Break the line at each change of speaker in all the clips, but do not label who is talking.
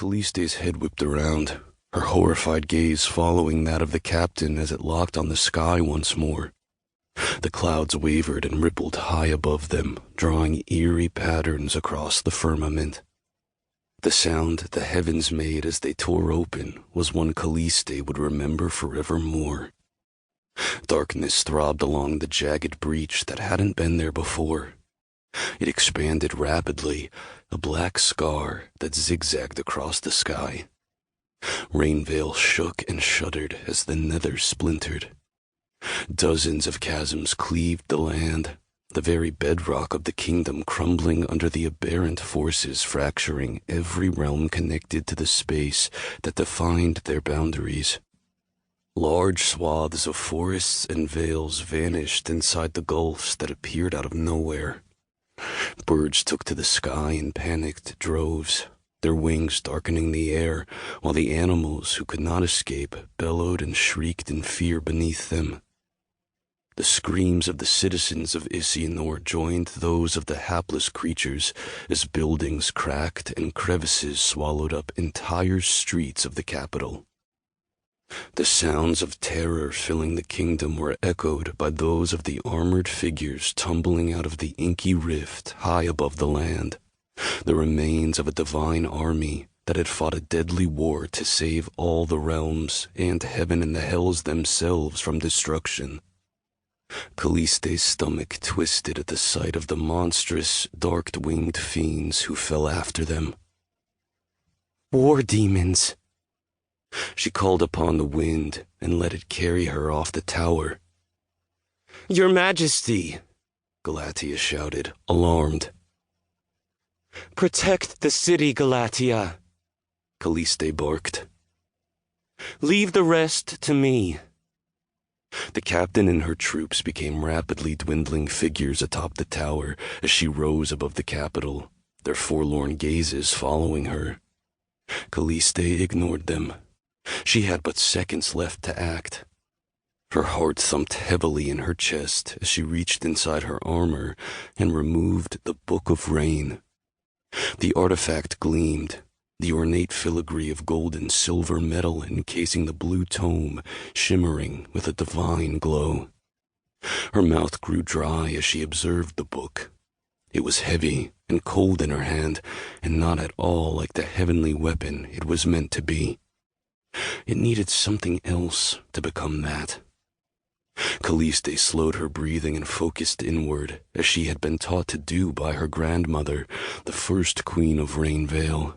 Calliste's head whipped around, her horrified gaze following that of the captain as it locked on the sky once more. The clouds wavered and rippled high above them, drawing eerie patterns across the firmament. The sound the heavens made as they tore open was one Calliste would remember forevermore. Darkness throbbed along the jagged breach that hadn't been there before. It expanded rapidly, a black scar that zigzagged across the sky. Rainvale shook and shuddered as the Nether splintered. Dozens of chasms cleaved the land, the very bedrock of the kingdom crumbling under the aberrant forces fracturing every realm connected to the space that defined their boundaries. Large swaths of forests and vales vanished inside the gulfs that appeared out of nowhere. Birds took to the sky in panicked droves, their wings darkening the air, while the animals who could not escape bellowed and shrieked in fear beneath them. The screams of the citizens of Isianor joined those of the hapless creatures as buildings cracked and crevices swallowed up entire streets of the capital. The sounds of terror filling the kingdom were echoed by those of the armored figures tumbling out of the inky rift high above the land, the remains of a divine army that had fought a deadly war to save all the realms and heaven and the hells themselves from destruction. Calliste's stomach twisted at the sight of the monstrous, dark-winged fiends who fell after them. War demons! She called upon the wind and let it carry her off the tower. Your Majesty! Galatea shouted, alarmed. Protect the city, Galatea! Calliste barked. Leave the rest to me. The captain and her troops became rapidly dwindling figures atop the tower as she rose above the capital, their forlorn gazes following her. Calliste ignored them. She had but seconds left to act. Her heart thumped heavily in her chest as she reached inside her armor and removed the Book of Rain. The artifact gleamed, the ornate filigree of gold and silver metal encasing the blue tome shimmering with a divine glow. Her mouth grew dry as she observed the book. It was heavy and cold in her hand, and not at all like the heavenly weapon it was meant to be. It needed something else to become that. Calliste slowed her breathing and focused inward, as she had been taught to do by her grandmother, the first queen of Rainvale.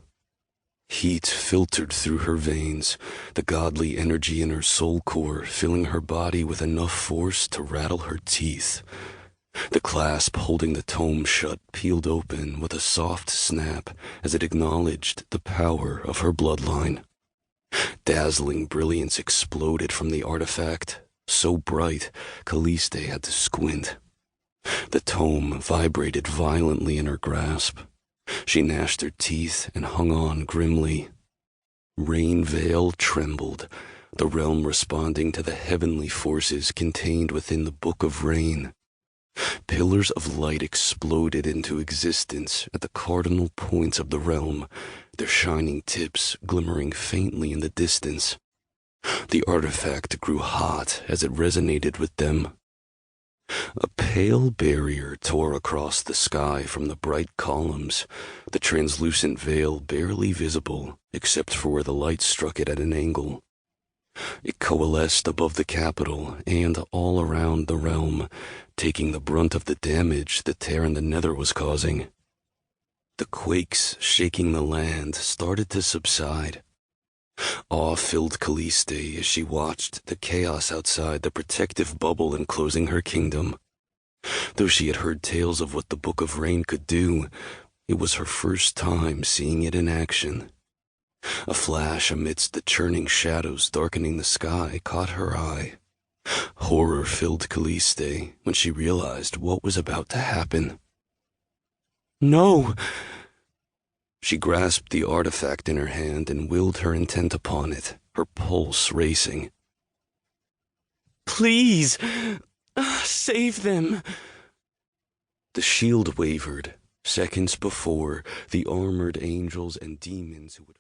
Heat filtered through her veins, the godly energy in her soul core filling her body with enough force to rattle her teeth. The clasp holding the tome shut peeled open with a soft snap as it acknowledged the power of her bloodline. Dazzling brilliance exploded from the artifact, so bright Calliste had to squint. The tome vibrated violently in her grasp. She gnashed her teeth and hung on grimly. Rainvale trembled, the realm responding to the heavenly forces contained within the Book of Rain. Pillars of light exploded into existence at the cardinal points of the realm, their shining tips glimmering faintly in the distance. The artifact grew hot as it resonated with them. A pale barrier tore across the sky from the bright columns, the translucent veil barely visible except for where the light struck it at an angle. It coalesced above the capital and all around the realm, taking the brunt of the damage the tear in the Nether was causing. The quakes shaking the land started to subside. Awe filled Calliste as she watched the chaos outside the protective bubble enclosing her kingdom. Though she had heard tales of what the Book of Rain could do, it was her first time seeing it in action. A flash amidst the churning shadows darkening the sky caught her eye. Horror filled Calliste when she realized what was about to happen. No! She grasped the artifact in her hand and willed her intent upon it, her pulse racing. Please! Save them! The shield wavered. Seconds before, the armored angels and demons who would